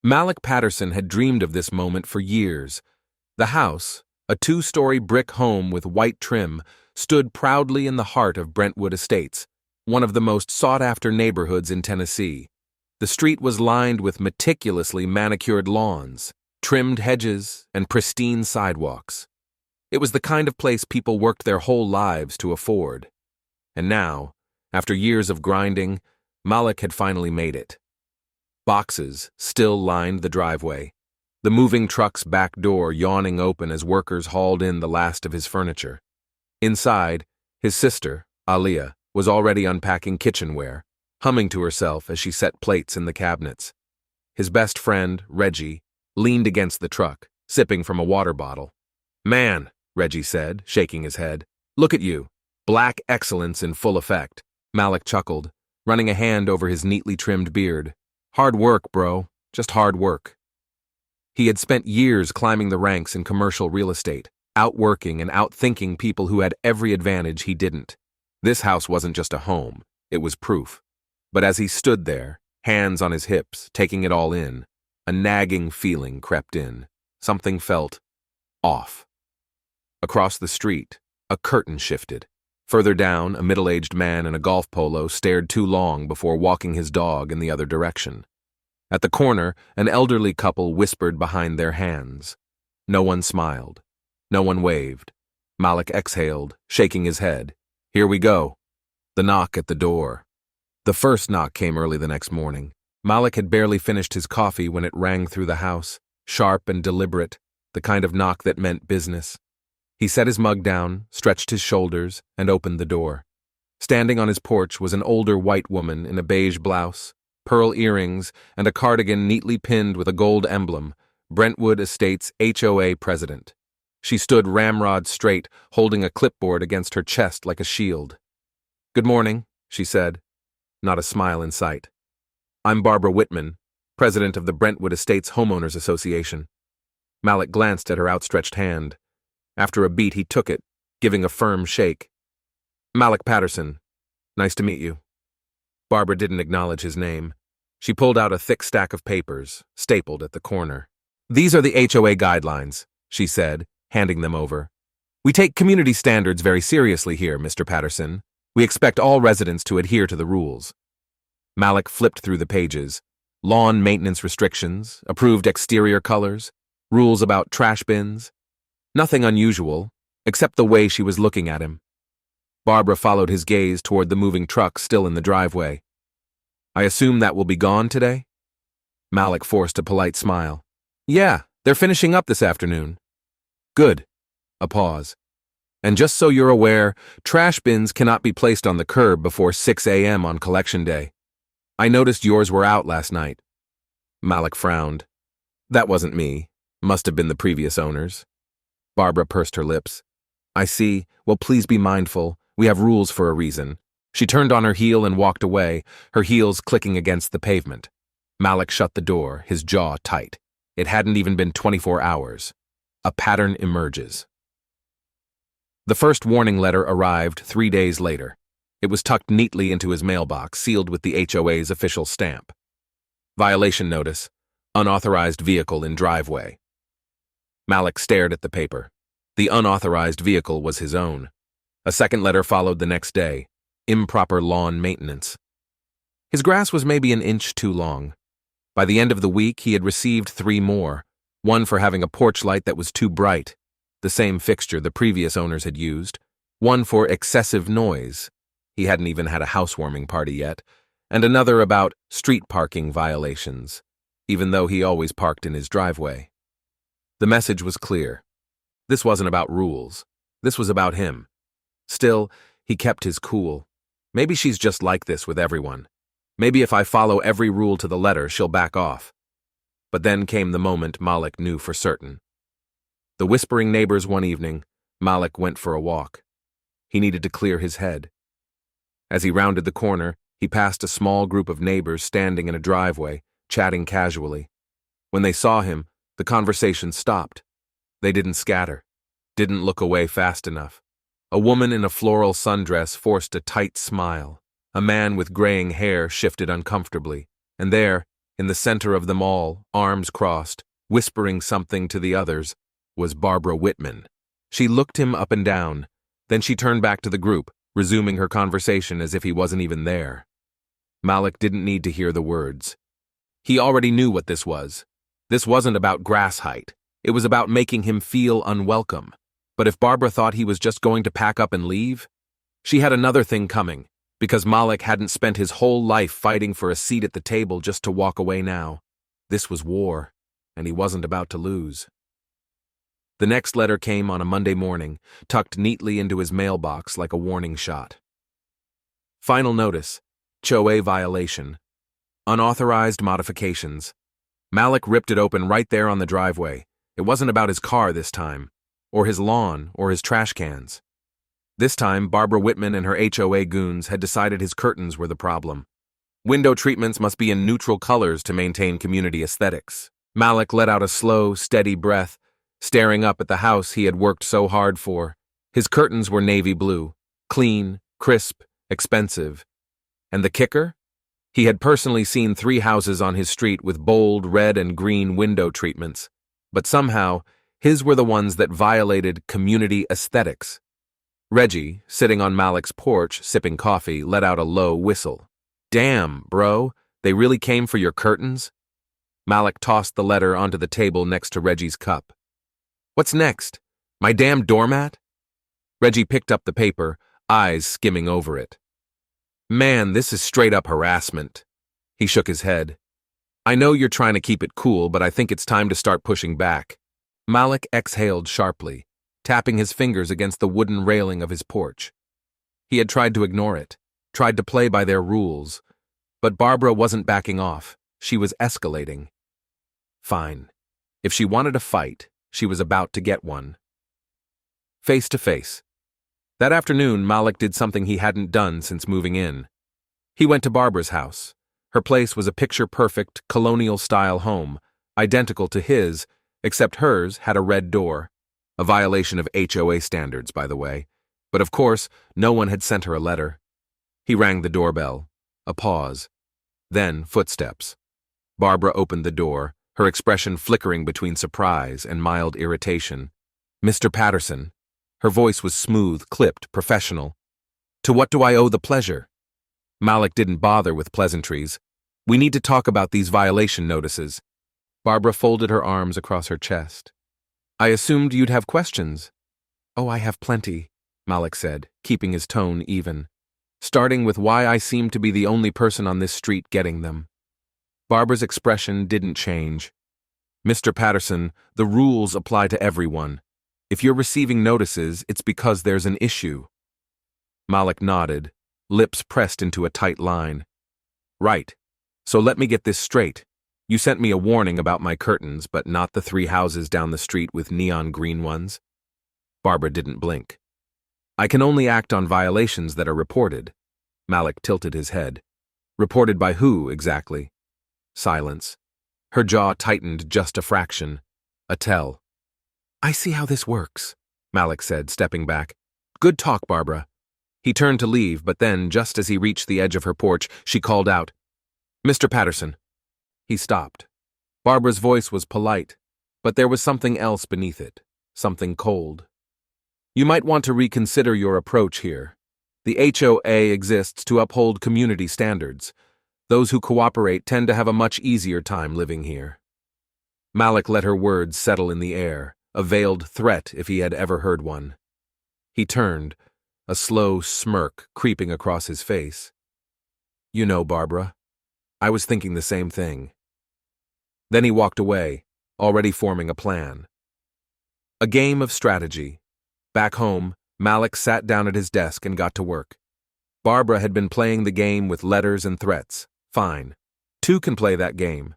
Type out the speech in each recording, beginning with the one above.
Malik Patterson had dreamed of this moment for years. The house, a two-story brick home with white trim, stood proudly in the heart of Brentwood Estates, one of the most sought-after neighborhoods in Tennessee. The street was lined with meticulously manicured lawns, trimmed hedges, and pristine sidewalks. It was the kind of place people worked their whole lives to afford. And now, after years of grinding, Malik had finally made it. Boxes still lined the driveway, the moving truck's back door yawning open as workers hauled in the last of his furniture. Inside, his sister, Aliyah, was already unpacking kitchenware, humming to herself as she set plates in the cabinets. His best friend, Reggie, leaned against the truck, sipping from a water bottle. "Man," Reggie said, shaking his head. "Look at you. Black excellence in full effect." Malik chuckled, running a hand over his neatly trimmed beard. "Hard work, bro. Just hard work." He had spent years climbing the ranks in commercial real estate, outworking and outthinking people who had every advantage he didn't. This house wasn't just a home, it was proof. But as he stood there, hands on his hips, taking it all in, a nagging feeling crept in. Something felt off. Across the street, a curtain shifted. Further down, a middle-aged man in a golf polo stared too long before walking his dog in the other direction. At the corner, an elderly couple whispered behind their hands. No one smiled. No one waved. Malik exhaled, shaking his head. Here we go. The knock at the door. The first knock came early the next morning. Malik had barely finished his coffee when it rang through the house, sharp and deliberate, the kind of knock that meant business. He set his mug down, stretched his shoulders, and opened the door. Standing on his porch was an older white woman in a beige blouse, pearl earrings, and a cardigan neatly pinned with a gold emblem, Brentwood Estates HOA president. She stood ramrod straight, holding a clipboard against her chest like a shield. "Good morning," she said. Not a smile in sight. "I'm Barbara Whitman, president of the Brentwood Estates Homeowners Association." Malik glanced at her outstretched hand. After a beat, he took it, giving a firm shake. "Malik Patterson. Nice to meet you." Barbara didn't acknowledge his name. She pulled out a thick stack of papers, stapled at the corner. "These are the HOA guidelines," she said, handing them over. "We take community standards very seriously here, Mr. Patterson. We expect all residents to adhere to the rules." Malik flipped through the pages. Lawn maintenance restrictions, approved exterior colors, rules about trash bins. Nothing unusual, except the way she was looking at him. Barbara followed his gaze toward the moving truck still in the driveway. "I assume that will be gone today?" Malik forced a polite smile. "Yeah, they're finishing up this afternoon." "Good." A pause. "And just so you're aware, trash bins cannot be placed on the curb before 6 a.m. on collection day. I noticed yours were out last night." Malik frowned. "That wasn't me. Must have been the previous owners." Barbara pursed her lips. "I see. Well, please be mindful. We have rules for a reason." She turned on her heel and walked away, her heels clicking against the pavement. Malik shut the door, his jaw tight. It hadn't even been 24 hours. A pattern emerges. The first warning letter arrived 3 days later. It was tucked neatly into his mailbox, sealed with the HOA's official stamp. Violation notice. Unauthorized vehicle in driveway. Malik stared at the paper. The unauthorized vehicle was his own. A second letter followed the next day. Improper lawn maintenance. His grass was maybe an inch too long. By the end of the week, he had received 3 more. One for having a porch light that was too bright, the same fixture the previous owners had used. One for excessive noise. He hadn't even had a housewarming party yet. And another about street parking violations, even though he always parked in his driveway. The message was clear. This wasn't about rules. This was about him. Still, he kept his cool. Maybe she's just like this with everyone. Maybe if I follow every rule to the letter, she'll back off. But then came the moment Malik knew for certain. The whispering neighbors one evening, Malik went for a walk. He needed to clear his head. As he rounded the corner, he passed a small group of neighbors standing in a driveway, chatting casually. When they saw him, the conversation stopped. They didn't scatter, didn't look away fast enough. A woman in a floral sundress forced a tight smile. A man with graying hair shifted uncomfortably. And there, In the center of them all, arms crossed, whispering something to the others, was Barbara Whitman. She looked him up and down. Then she turned back to the group, resuming her conversation as if he wasn't even there. Malik didn't need to hear the words. He already knew what this was. This wasn't about grass height. It was about making him feel unwelcome. But if Barbara thought he was just going to pack up and leave, she had another thing coming, because Malik hadn't spent his whole life fighting for a seat at the table just to walk away now. This was war, and he wasn't about to lose. The next letter came on a Monday morning, tucked neatly into his mailbox like a warning shot. Final notice: HOA violation. Unauthorized modifications. Malik ripped it open right there on the driveway. It wasn't about his car this time, or his lawn, or his trash cans. This time, Barbara Whitman and her HOA goons had decided his curtains were the problem. Window treatments must be in neutral colors to maintain community aesthetics. Malik let out a slow, steady breath, staring up at the house he had worked so hard for. His curtains were navy blue, clean, crisp, expensive. And the kicker? He had personally seen 3 houses on his street with bold red and green window treatments, but somehow, his were the ones that violated community aesthetics. Reggie, sitting on Malik's porch, sipping coffee, let out a low whistle. "Damn, bro, they really came for your curtains?" Malik tossed the letter onto the table next to Reggie's cup. "What's next? My damn doormat?" Reggie picked up the paper, eyes skimming over it. "Man, this is straight-up harassment." He shook his head. "I know you're trying to keep it cool, but I think it's time to start pushing back." Malik exhaled sharply, tapping his fingers against the wooden railing of his porch. He had tried to ignore it, tried to play by their rules, but Barbara wasn't backing off. She was escalating. Fine. If she wanted a fight, she was about to get one. Face to face. That afternoon, Malik did something he hadn't done since moving in. He went to Barbara's house. Her place was a picture-perfect, colonial-style home, identical to his, except hers had a red door. A violation of HOA standards, by the way. But of course, no one had sent her a letter. He rang the doorbell. A pause. Then footsteps. Barbara opened the door, her expression flickering between surprise and mild irritation. "Mr. Patterson." Her voice was smooth, clipped, professional. "To what do I owe the pleasure?" Malik didn't bother with pleasantries. "We need to talk about these violation notices." Barbara folded her arms across her chest. "I assumed you'd have questions." "Oh, I have plenty," Malik said, keeping his tone even. "Starting with why I seem to be the only person on this street getting them." Barbara's expression didn't change. "Mr. Patterson, the rules apply to everyone. If you're receiving notices, it's because there's an issue." Malik nodded, lips pressed into a tight line. "Right. So let me get this straight. You sent me a warning about my curtains, but not the 3 houses down the street with neon green ones?" Barbara didn't blink. "I can only act on violations that are reported." Malik tilted his head. "Reported by who, exactly?" Silence. Her jaw tightened just a fraction. A tell. "I see how this works," Malik said, stepping back. "Good talk, Barbara." He turned to leave, but then, just as he reached the edge of her porch, she called out, "Mr. Patterson." He stopped. Barbara's voice was polite, but there was something else beneath it, something cold. "You might want to reconsider your approach here. The HOA exists to uphold community standards. Those who cooperate tend to have a much easier time living here." Malik let her words settle in the air, a veiled threat if he had ever heard one. He turned, a slow smirk creeping across his face. "You know, Barbara, I was thinking the same thing." Then he walked away, already forming a plan. A game of strategy. Back home, Malik sat down at his desk and got to work. Barbara had been playing the game with letters and threats. Fine. 2 can play that game.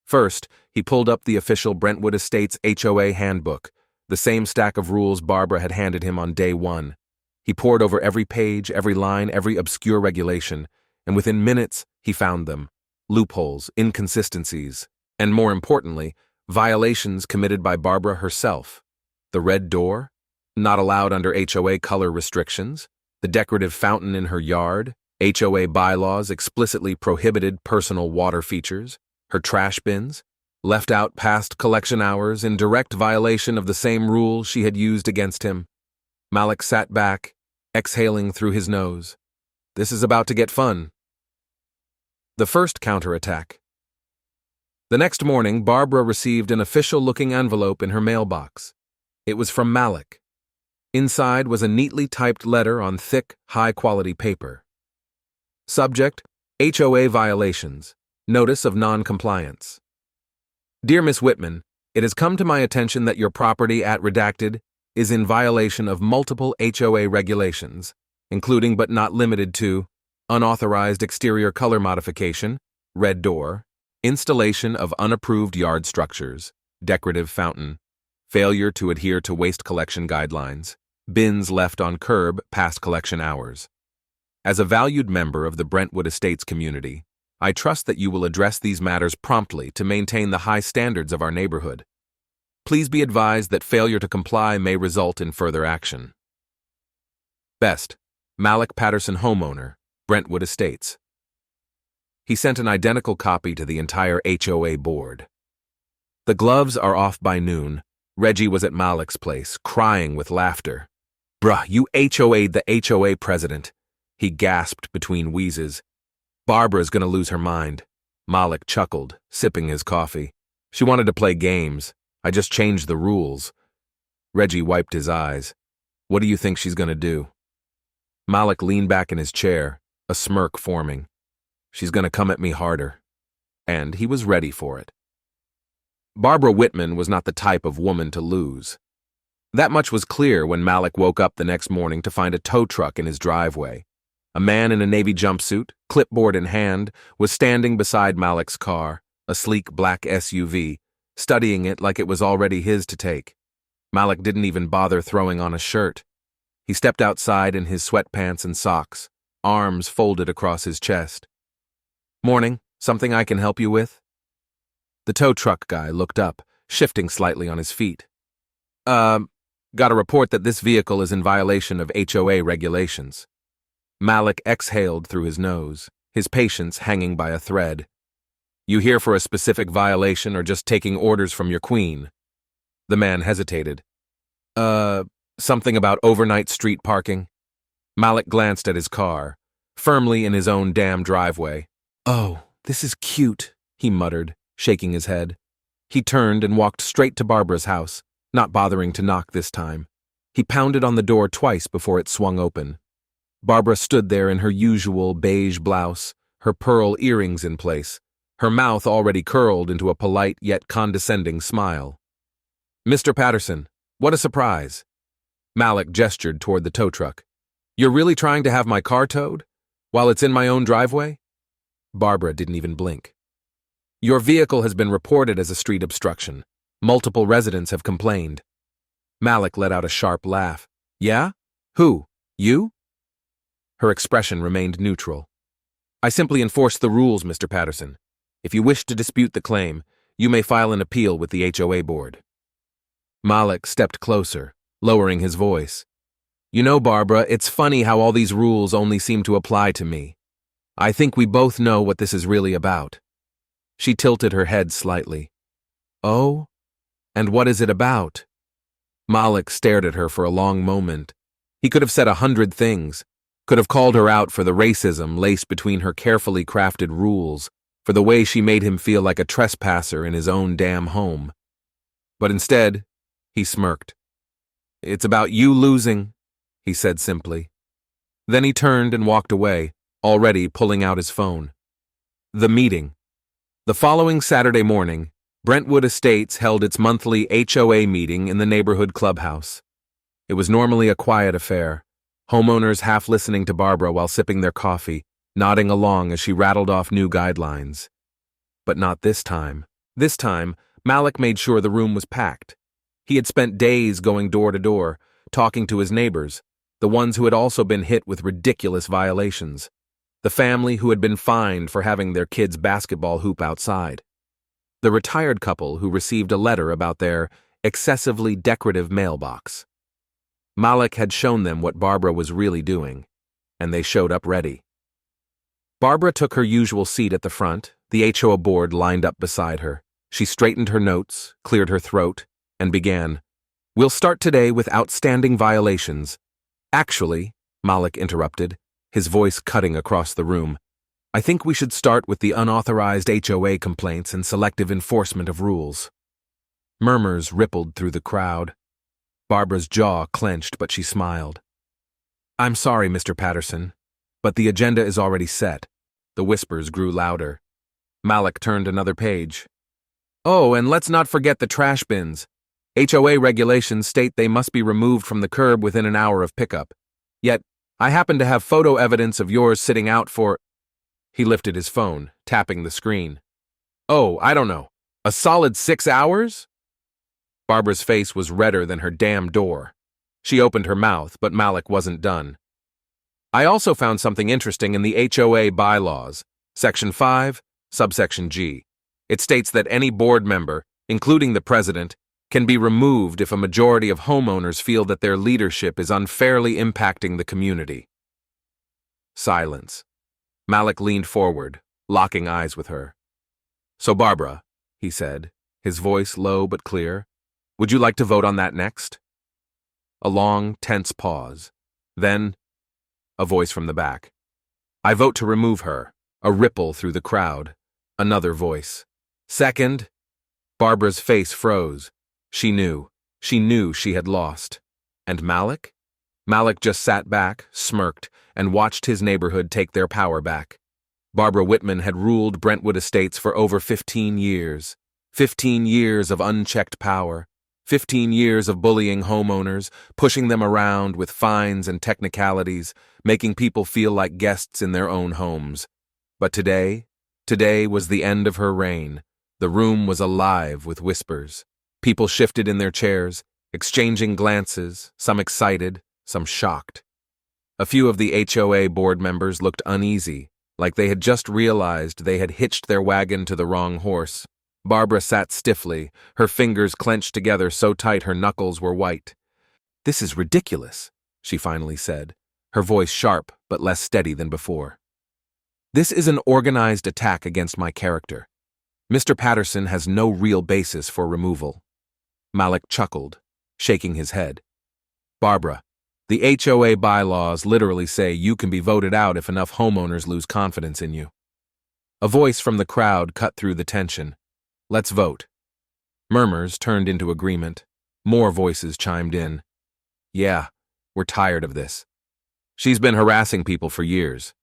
First, he pulled up the official Brentwood Estates HOA handbook, the same stack of rules Barbara had handed him on day 1. He pored over every page, every line, every obscure regulation, and within minutes, he found them. Loopholes, inconsistencies, and more importantly, violations committed by Barbara herself. The red door, not allowed under HOA color restrictions, the decorative fountain in her yard, HOA bylaws explicitly prohibited personal water features, Her trash bins, left out past collection hours in direct violation of the same rule she had used against him. Malik sat back, exhaling through his nose. This is about to get fun. The first counterattack. The next morning, Barbara received an official-looking envelope in her mailbox. It was from Malik. Inside was a neatly typed letter on thick, high-quality paper. Subject: HOA violations. Notice of non-compliance. Dear Miss Whitman, it has come to my attention that your property at Redacted is in violation of multiple HOA regulations, including but not limited to unauthorized exterior color modification, red door, installation of unapproved yard structures, decorative fountain, failure to adhere to waste collection guidelines, bins left on curb past collection hours. As a valued member of the Brentwood Estates community, I trust that you will address these matters promptly to maintain the high standards of our neighborhood. Please be advised that failure to comply may result in further action. Best, Malik Patterson, homeowner, Brentwood Estates. He sent an identical copy to the entire HOA board. The gloves are off by noon. Reggie was at Malik's place, crying with laughter. Bruh, you HOA'd the HOA president, he gasped between wheezes. Barbara's gonna lose her mind. Malik chuckled, sipping his coffee. She wanted to play games. I just changed the rules. Reggie wiped his eyes. What do you think she's gonna do? Malik leaned back in his chair, a smirk forming. She's gonna come at me harder. And he was ready for it. Barbara Whitman was not the type of woman to lose. That much was clear when Malik woke up the next morning to find a tow truck in his driveway. A man in a navy jumpsuit, clipboard in hand, was standing beside Malik's car, a sleek black SUV, studying it like it was already his to take. Malik didn't even bother throwing on a shirt. He stepped outside in his sweatpants and socks, arms folded across his chest. Morning, something I can help you with? The tow truck guy looked up, shifting slightly on his feet. Got a report that this vehicle is in violation of HOA regulations. Malik exhaled through his nose, his patience hanging by a thread. You here for a specific violation or just taking orders from your queen? The man hesitated. Something about overnight street parking? Malik glanced at his car, firmly in his own damn driveway. Oh, this is cute, he muttered, shaking his head. He turned and walked straight to Barbara's house, not bothering to knock this time. He pounded on the door twice before it swung open. Barbara stood there in her usual beige blouse, her pearl earrings in place, her mouth already curled into a polite yet condescending smile. Mr. Patterson, what a surprise. Malik gestured toward the tow truck. You're really trying to have my car towed? While it's in my own driveway? Barbara didn't even blink. Your vehicle has been reported as a street obstruction. Multiple residents have complained. Malik let out a sharp laugh. Yeah? Who? You? Her expression remained neutral. I simply enforce the rules, Mr. Patterson. If you wish to dispute the claim, you may file an appeal with the HOA board. Malik stepped closer, lowering his voice. You know, Barbara, it's funny how all these rules only seem to apply to me. I think we both know what this is really about. She tilted her head slightly. Oh? And what is it about? Malik stared at her for a long moment. He could have said 100 things, could have called her out for the racism laced between her carefully crafted rules, for the way she made him feel like a trespasser in his own damn home. But instead, he smirked. It's about you losing, he said simply. Then he turned and walked away, already pulling out his phone. The meeting. The following Saturday morning, Brentwood Estates held its monthly HOA meeting in the neighborhood clubhouse. It was normally a quiet affair, homeowners half listening to Barbara while sipping their coffee, nodding along as she rattled off new guidelines. But not this time. This time, Malik made sure the room was packed. He had spent days going door to door, talking to his neighbors, the ones who had also been hit with ridiculous violations, the family who had been fined for having their kids' basketball hoop outside, the retired couple who received a letter about their excessively decorative mailbox. Malik had shown them what Barbara was really doing, and they showed up ready. Barbara took her usual seat at the front, The HOA board lined up beside her. She straightened her notes, cleared her throat, and began. "We'll start today with outstanding violations." "Actually," Malik interrupted, his voice cutting across the room, "I think we should start with the unauthorized HOA complaints and selective enforcement of rules." Murmurs rippled through the crowd. Barbara's jaw clenched, but she smiled. "I'm sorry, Mr. Patterson, but the agenda is already set." The whispers grew louder. Malik turned another page. "Oh, and let's not forget the trash bins. HOA regulations state they must be removed from the curb within an hour of pickup. Yet, I happen to have photo evidence of yours sitting out for—" He lifted his phone, tapping the screen. "Oh, I don't know. A solid 6 hours?" Barbara's face was redder than her damn door. She opened her mouth, but Malik wasn't done. "I also found something interesting in the HOA bylaws, Section 5, subsection G. It states that any board member, including the president, can be removed if a majority of homeowners feel that their leadership is unfairly impacting the community." Silence. Malik leaned forward, locking eyes with her. "So Barbara," he said, his voice low but clear, "would you like to vote on that next?" A long, tense pause. Then, a voice from the back. "I vote to remove her." A ripple through the crowd. Another voice. "Second." Barbara's face froze. She knew she had lost. And Malik? Malik just sat back, smirked, and watched his neighborhood take their power back. Barbara Whitman had ruled Brentwood Estates for over 15 years. 15 years of unchecked power. 15 years of bullying homeowners, pushing them around with fines and technicalities, making people feel like guests in their own homes. But today was the end of her reign. The room was alive with whispers. People shifted in their chairs, exchanging glances, some excited, some shocked. A few of the HOA board members looked uneasy, like they had just realized they had hitched their wagon to the wrong horse. Barbara sat stiffly, her fingers clenched together so tight her knuckles were white. "This is ridiculous," she finally said, her voice sharp but less steady than before. "This is an organized attack against my character. Mr. Patterson has no real basis for removal." Malik chuckled, shaking his head. "Barbara, the HOA bylaws literally say you can be voted out if enough homeowners lose confidence in you." A voice from the crowd cut through the tension. "Let's vote." Murmurs turned into agreement. More voices chimed in. "Yeah, we're tired of this. She's been harassing people for years.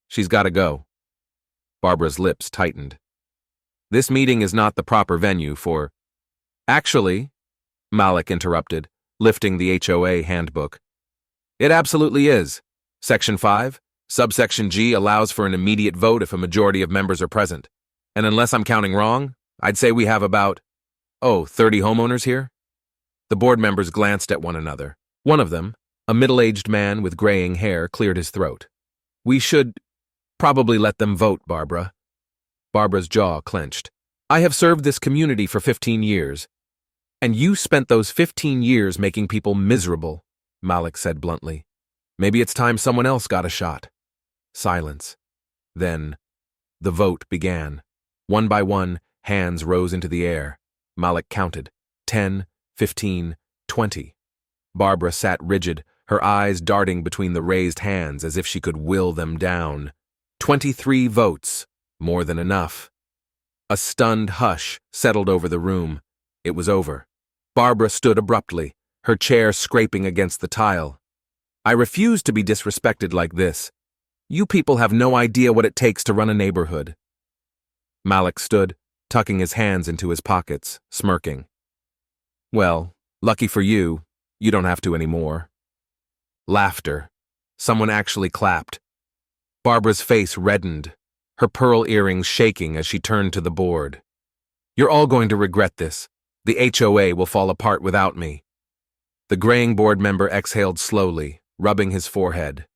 She's got to go." Barbara's lips tightened. "This meeting is not the proper venue for—" "Actually," Malik interrupted, lifting the HOA handbook, "it absolutely is. Section 5, subsection G allows for an immediate vote if a majority of members are present. And unless I'm counting wrong, I'd say we have about, 30 homeowners here?" The board members glanced at one another. One of them, a middle-aged man with graying hair, cleared his throat. "We should probably let them vote, Barbara." Barbara's jaw clenched. "I have served this community for 15 years. And you spent those 15 years making people miserable," Malik said bluntly. "Maybe it's time someone else got a shot." Silence. Then, the vote began. One by one, hands rose into the air. Malik counted. 10, 15, 20. Barbara sat rigid, her eyes darting between the raised hands as if she could will them down. 23 votes. More than enough. A stunned hush settled over the room. It was over. Barbara stood abruptly, her chair scraping against the tile. "I refuse to be disrespected like this. You people have no idea what it takes to run a neighborhood." Malik stood, tucking his hands into his pockets, smirking. "Well, lucky for you, you don't have to anymore." Laughter. Someone actually clapped. Barbara's face reddened, her pearl earrings shaking as she turned to the board. "You're all going to regret this. The HOA will fall apart without me." The graying board member exhaled slowly, rubbing his forehead.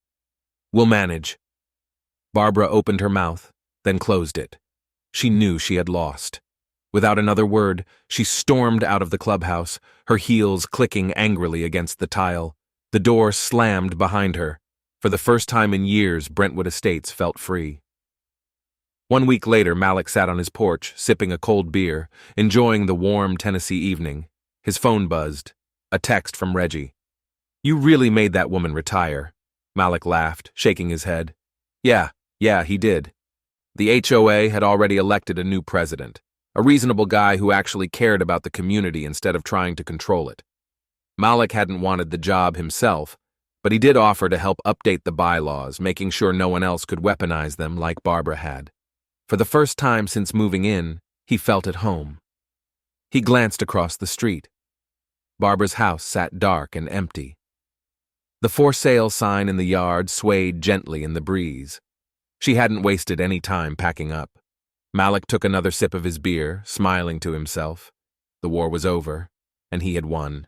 "We'll manage." Barbara opened her mouth, then closed it. She knew she had lost. Without another word, she stormed out of the clubhouse, her heels clicking angrily against the tile. The door slammed behind her. For the first time in years, Brentwood Estates felt free. 1 week later, Malik sat on his porch, sipping a cold beer, enjoying the warm Tennessee evening. His phone buzzed. A text from Reggie. "You really made that woman retire." Malik laughed, shaking his head. Yeah, he did. The HOA had already elected a new president, a reasonable guy who actually cared about the community instead of trying to control it. Malik hadn't wanted the job himself, but he did offer to help update the bylaws, making sure no one else could weaponize them like Barbara had. For the first time since moving in, he felt at home. He glanced across the street. Barbara's house sat dark and empty. The for sale sign in the yard swayed gently in the breeze. She hadn't wasted any time packing up. Malik took another sip of his beer, smiling to himself. The war was over, and he had won.